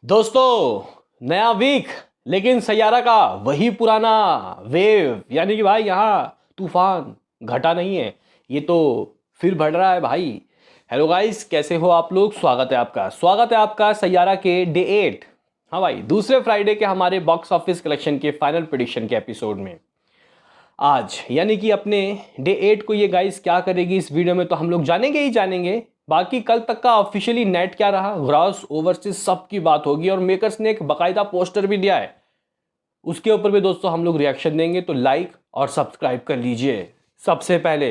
दोस्तों, नया वीक लेकिन सैयारा का वही पुराना वेव, यानी कि भाई यहाँ तूफान घटा नहीं है, ये तो फिर बढ़ रहा है भाई। हेलो गाइस, कैसे हो आप लोग। स्वागत है आपका सैयारा के डे 8। हाँ भाई, दूसरे फ्राइडे के हमारे बॉक्स ऑफिस कलेक्शन के फाइनल प्रेडिक्शन के एपिसोड में आज यानी कि अपने डे 8 को ये गाइस क्या करेगी इस वीडियो में तो हम लोग जानेंगे ही जानेंगे। बाकी कल तक का ऑफिशियली नेट क्या रहा, ग्रॉस ओवरसीज सब की बात होगी और मेकर्स ने एक बकायदा पोस्टर भी दिया है, उसके ऊपर भी दोस्तों हम लोग रिएक्शन देंगे। तो लाइक और सब्सक्राइब कर लीजिए। सबसे पहले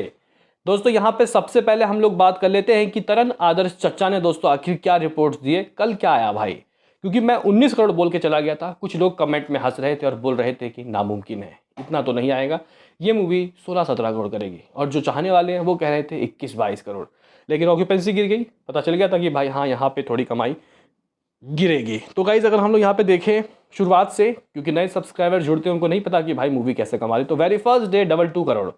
दोस्तों यहाँ पे सबसे पहले हम लोग बात कर लेते हैं कि तरन आदर्श चच्चा ने दोस्तों आखिर क्या रिपोर्ट्स दिए, कल क्या आया भाई। क्योंकि मैं 19 करोड़ बोल के चला गया था, कुछ लोग कमेंट में हंस रहे थे और बोल रहे थे कि नामुमकिन है, इतना तो नहीं आएगा, ये मूवी 16-17 करोड़ करेगी। और जो चाहने वाले हैं वो कह रहे थे 21-22 करोड़। लेकिन ऑक्यूपेंसी गिर गई, पता चल गया था कि भाई हाँ यहाँ पे थोड़ी कमाई गिरेगी। तो गाइज अगर हम लोग यहाँ पे देखें शुरुआत से, क्योंकि नए सब्सक्राइबर जुड़ते हैं उनको नहीं पता कि भाई मूवी कैसे कमा रही, तो very first day 22 crore,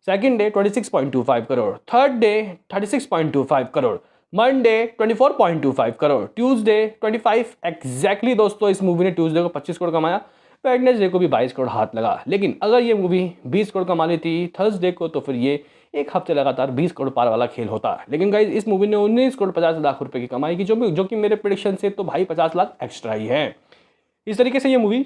second day 26.25 crore, third day 36.25 crore, Monday 24.25 crore, Tuesday 25 exactly. दोस्तों इस मूवी ने ट्यूसडे को 25 करोड़ कमाया, वेडनेसडे को भी 22 करोड़ हाथ लगा। लेकिन अगर ये मूवी 20 करोड़ कमानी थी थर्सडे को, तो फिर ये एक हफ्ते लगातार 20 करोड़ पार वाला खेल होता। लेकिन गाइज इस मूवी ने 19 करोड़ 50 लाख रुपए की कमाई की, जो कि मेरे प्रेडिक्शन से तो भाई 50 लाख एक्स्ट्रा ही है। इस तरीके से ये मूवी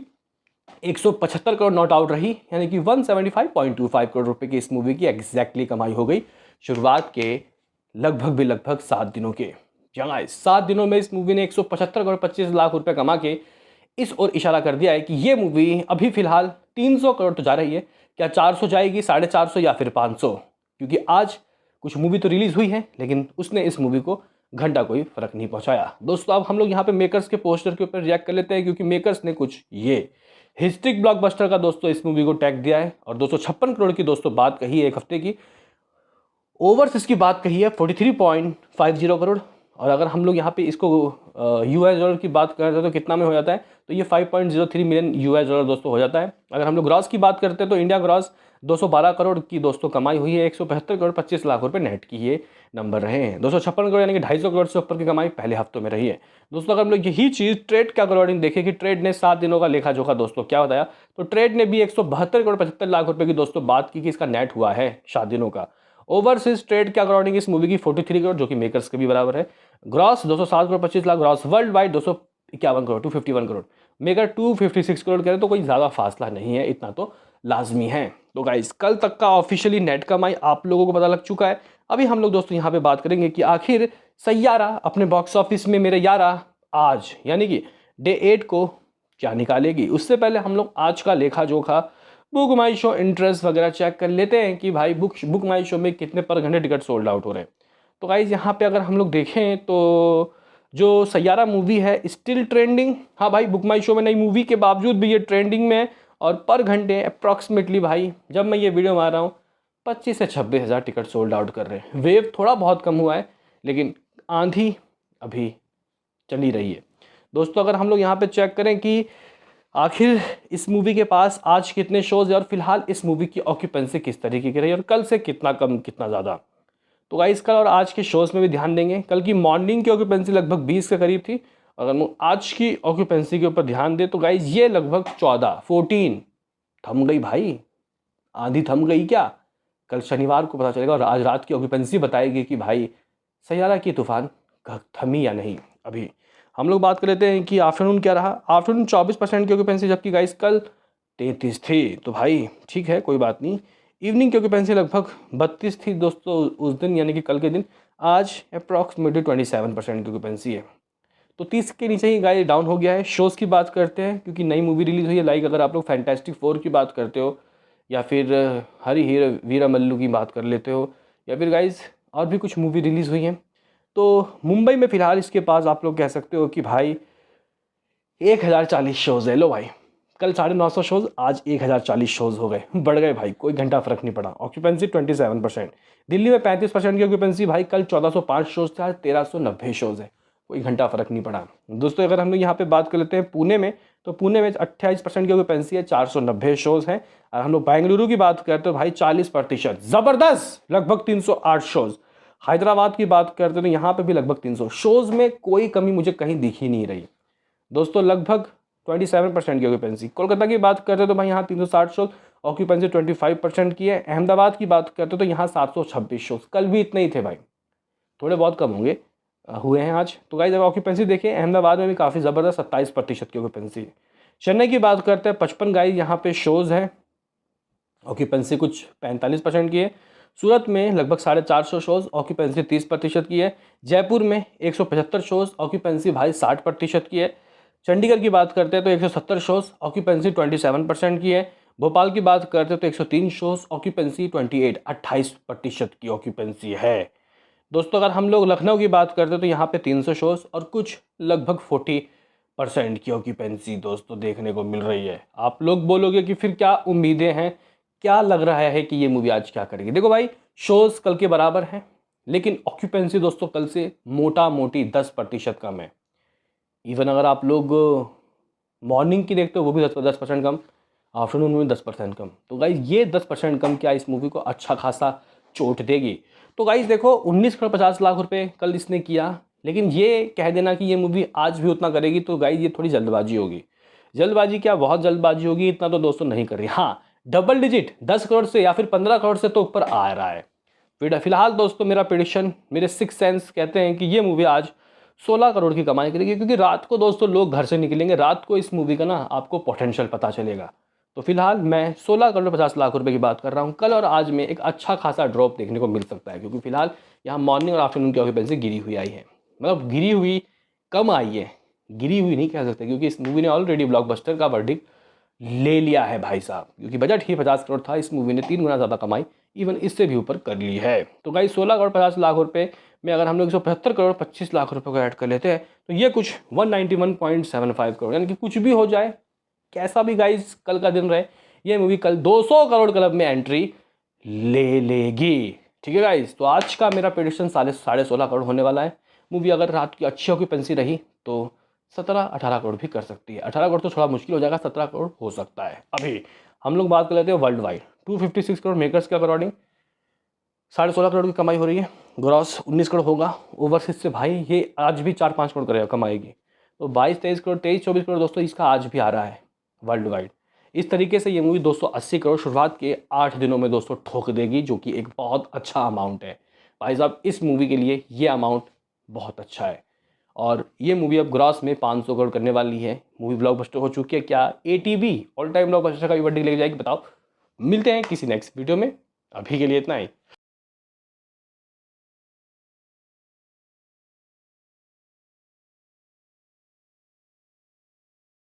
175 करोड़ नॉट आउट रही, यानी कि 175.25 करोड़ रुपए की इस मूवी की एग्जैक्टली कमाई हो गई शुरुआत के लगभग 7 दिनों के। 7 दिनों में इस मूवी ने 175 करोड़ 25 लाख रुपए कमा के इस ओर इशारा कर दिया है कि ये मूवी अभी फिलहाल 300 करोड़ तो जा रही है, क्या 400 जाएगी, 450 या फिर 500, क्योंकि आज कुछ मूवी तो रिलीज हुई है लेकिन उसने इस मूवी को घंटा कोई फर्क नहीं पहुंचाया। दोस्तों अब हम लोग यहाँ पे मेकर्स के पोस्टर के ऊपर रिएक्ट कर लेते हैं, क्योंकि मेकर्स ने कुछ ये हिस्ट्रिक ब्लॉकबस्टर का दोस्तों इस मूवी को टैग दिया है और 256 करोड़ की दोस्तों बात कही है एक हफ्ते की। ओवर्स इसकी बात कही है 43.50 करोड़, और अगर हम लोग यहाँ पे इसको यूएस डॉलर की बात करते हैं तो कितना में हो जाता है, तो ये 5.03 मिलियन यूएस डॉलर दोस्तों हो जाता है। अगर हम लोग ग्रॉस की बात करते हैं तो इंडिया ग्रॉस 212 करोड़ की दोस्तों कमाई हुई है, 175 करोड़ 25 लाख रुपए नेट की ये नंबर रहे हैं। 256 करोड़ यानी कि 250 करोड़ से ऊपर की कमाई पहले हफ्तों में रही है। दोस्तों अगर हम लोग यही चीज़ ट्रेड के अकॉर्डिंग देखें कि ट्रेड ने 7 दिनों का लेखा जोखा दोस्तों क्या बताया, तो ट्रेड ने भी 172 करोड़ 75 लाख रुपए की दोस्तों बात की कि इसका नेट हुआ है 7 दिनों का। ओवरसीज ट्रेड के अकॉर्डिंग इस मूवी की 43 करोड़, जो कि मेकर्स के भी बराबर है। Gross 207 crore 25 lakh, gross world wide 251 crore 251 crore, maker 256 crore करें तो कोई ज़्यादा फासला नहीं है, इतना तो लाजमी है। तो गाइस कल तक का ऑफिशियली नेट कमाई आप लोगों को पता लग चुका है। अभी हम लोग दोस्तों यहाँ पे बात करेंगे कि आखिर सैयारा अपने बॉक्स ऑफिस में मेरे यारा आज यानी कि डे 8 को क्या निकालेगी। उससे पहले हम लोग आज का लेखा जोखा बुक माई शो इंटरेस्ट वगैरह चेक कर लेते हैं कि भाई बुक माई शो में कितने पर घंटे टिकट सोल्ड आउट हो रहे हैं। तो गाइज यहाँ पे अगर हम लोग देखें तो जो सैयारा मूवी है स्टिल ट्रेंडिंग। हाँ भाई, बुक माई शो में नई मूवी के बावजूद भी ये ट्रेंडिंग में है और पर घंटे अप्रॉक्सीमेटली भाई जब मैं ये वीडियो मार रहा हूँ 25 से 26 हज़ार टिकट सोल्ड आउट कर रहे हैं। वेव थोड़ा बहुत कम हुआ है लेकिन आंधी अभी चली रही है। दोस्तों अगर हम लोग यहाँ पे चेक करें कि आखिर इस मूवी के पास आज कितने शोज़ है और फिलहाल इस मूवी की ऑक्यूपेंसी किस तरीके की रही और कल से कितना कम कितना ज़्यादा, तो गाइस कल और आज के शोज़ में भी ध्यान देंगे। कल की मॉर्निंग की ऑक्यूपेंसी लगभग 20 के करीब थी, अगर हम आज की ऑक्यूपेंसी के ऊपर ध्यान दें तो गाइस ये लगभग 14 थम गई भाई, आंधी थम गई क्या। कल शनिवार को पता चलेगा और आज रात की ऑक्यूपेंसी बताएगी कि भाई सैयारा की तूफान थमी या नहीं। अभी हम लोग बात कर लेते हैं कि आफ्टरनून क्या रहा। आफ्टरनून 24% की ऑक्यूपेंसी, जबकि गाइस कल 33 थी, तो भाई ठीक है कोई बात नहीं। इवनिंग की ऑक्यूपेंसी लगभग 32 थी दोस्तों उस दिन यानी कि कल के दिन, आज अप्रॉक्सीमेटली 27% की ऑक्यूपेंसी है, तो 30 के नीचे ही गाइस डाउन हो गया है। शोज़ की बात करते हैं क्योंकि नई मूवी रिलीज़ हुई है, लाइक अगर आप लोग फैंटास्टिक 4 की बात करते हो या फिर हरी हीरा वीरा मल्लू की बात कर लेते हो या फिर गाइस और भी कुछ मूवी रिलीज़ हुई हैं, तो मुंबई में फ़िलहाल इसके पास आप लोग कह सकते हो कि भाई 1040 शोज़ है। लो भाई, कल 950 शोज़, आज 1040 शोज़ हो गए, बढ़ गए भाई, कोई घंटा फर्क नहीं पड़ा। ऑक्यूपेंसी 27%। दिल्ली में 35% की ऑक्यूपेंसी, भाई कल 1405 शोज़ थे, आज 1390 शोज़ है, कोई घंटा फर्क नहीं पड़ा। दोस्तों अगर हम लोग यहाँ पे बात कर लेते हैं पुणे में, तो पुणे में 28% की ऑक्यूपेंसी है, 490 शोज़ हैं। अगर हम लोग बेंगलुरु की बात करते हैं भाई 40%, ज़बरदस्त, लगभग 308 शोज़। हैदराबाद की बात करते हैं तो यहाँ पे भी लगभग 300 शोज़ में कोई कमी मुझे कहीं दिख ही नहीं रही। दोस्तों लगभग 27% की ऑक्यूपेंसी। कोलकाता की बात करते तो भाई यहाँ 360 शोज, ऑक्यूपेंसी 25% की है। अहमदाबाद की बात करते तो यहाँ 726 शोज, कल भी इतने ही थे भाई, थोड़े बहुत कम होंगे, हुए हैं आज। तो गाइस जब ऑक्यूपेंसी देखें अहमदाबाद में भी काफ़ी ज़बरदस्त 27% की ऑक्यूपेंसी है। चेन्नई की बात करते हैं 55 गाइस यहाँ पे शोज़ हैं, ऑक्यूपेंसी कुछ 45% की है। सूरत में लगभग 450 शोज़, ऑक्यूपेंसी 30% की है। जयपुर में 175 शोज़, ऑक्यूपेंसी भाई 60% की है। चंडीगढ़ की बात करते हैं तो 170 शोज़, ऑक्यूपेंसी 27% की है। भोपाल की बात करते हैं तो 103 शोज़, ऑक्यूपेंसी 28% की ऑक्यूपेंसी है। दोस्तों अगर हम लोग लखनऊ की बात करते हैं तो यहाँ पे 300 शोज़ और कुछ लगभग 40% की ऑक्यूपेंसी दोस्तों देखने को मिल रही है। आप लोग बोलोगे कि फिर क्या उम्मीदें हैं, क्या लग रहा है कि ये मूवी आज क्या करेगी। देखो भाई, शोज़ कल के बराबर हैं, लेकिन ऑक्यूपेंसी दोस्तों कल से मोटा मोटी 10% कम है। इवन अगर आप लोग मॉर्निंग की देखते हो वो भी 10% कम, आफ्टरनून में 10% कम। तो गाइज ये 10% कम क्या इस मूवी को अच्छा खासा चोट देगी। तो गाइज देखो 19 करोड़ 50 लाख रुपए कल इसने किया, लेकिन ये कह देना कि ये मूवी आज भी उतना करेगी तो गाइज ये थोड़ी जल्दबाजी होगी। जल्दबाजी क्या, बहुत जल्दबाजी होगी, इतना तो दोस्तों नहीं कर रही। हाँ, डबल डिजिट 10 करोड़ से या फिर 15 करोड़ से तो ऊपर आ रहा है। फिलहाल दोस्तों मेरा प्रेडिक्शन, मेरे 6 सेंस कहते हैं कि ये मूवी आज 16 करोड़ की कमाई करेगी, क्योंकि रात को दोस्तों लोग घर से निकलेंगे, रात को इस मूवी का ना आपको पोटेंशियल पता चलेगा। तो फिलहाल मैं 16 करोड़ 50 लाख रुपए की बात कर रहा हूँ। कल और आज में एक अच्छा खासा ड्रॉप देखने को मिल सकता है, क्योंकि फिलहाल यहाँ मॉर्निंग और आफ्टरनून की ऑक्यूपेंसी गिरी हुई आई है, मतलब गिरी हुई कम आई है, गिरी हुई नहीं कह सकते, क्योंकि इस मूवी ने ऑलरेडी ब्लॉकबस्टर का वर्डिक्ट ले लिया है भाई साहब, क्योंकि बजट ही 50 करोड़ था, इस मूवी ने 3 गुना ज़्यादा कमाई, इवन इससे भी ऊपर कर ली है। तो गाइस 16 करोड़ 50 लाख रुपए में अगर हम लोग 175 करोड़ 25 लाख रुपए को ऐड कर लेते हैं तो ये कुछ 191.75 करोड़, यानी कि कुछ भी हो जाए, कैसा भी गाइस कल का दिन रहे, ये मूवी कल 200 करोड़ क्लब में एंट्री ले लेगी। ठीक है गाइस, तो आज का मेरा प्रेडिक्शन 16.5 करोड़ होने वाला है। मूवी अगर रात की अच्छी ऑक्यूपेंसी रही तो 17-18 करोड़ भी कर सकती है। 18 करोड़ तो थोड़ा मुश्किल हो जाएगा, 17 करोड़ हो सकता है। अभी हम लोग बात कर लेते हैं वर्ल्ड वाइड। 256 करोड़ मेकर्स के अकॉर्डिंग 16.5 करोड़ की कमाई हो रही है। ग्रॉस 19 करोड़ होगा। ओवरसीज से भाई ये आज भी 4-5 करोड़ करेगा कमाएगी, तो 22-23 करोड़ 23-24 करोड़ दोस्तों इसका आज भी आ रहा है वर्ल्ड वाइड। इस तरीके से ये मूवी 280 करोड़ शुरुआत के 8 दिनों में दोस्तों ठोक देगी, जो कि एक बहुत अच्छा अमाउंट है भाई साहब। इस मूवी के लिए ये अमाउंट बहुत अच्छा है, और ये मूवी अब ग्रॉस में 500 करोड़ करने वाली है। मूवी ब्लॉकबस्टर हो चुकी है, क्या एटीबी ऑल टाइम ब्लॉकबस्टर का भी वर्डिक्ट लेके जाएगी बताओ। मिलते हैं किसी नेक्स्ट वीडियो में, अभी के लिए इतना ही।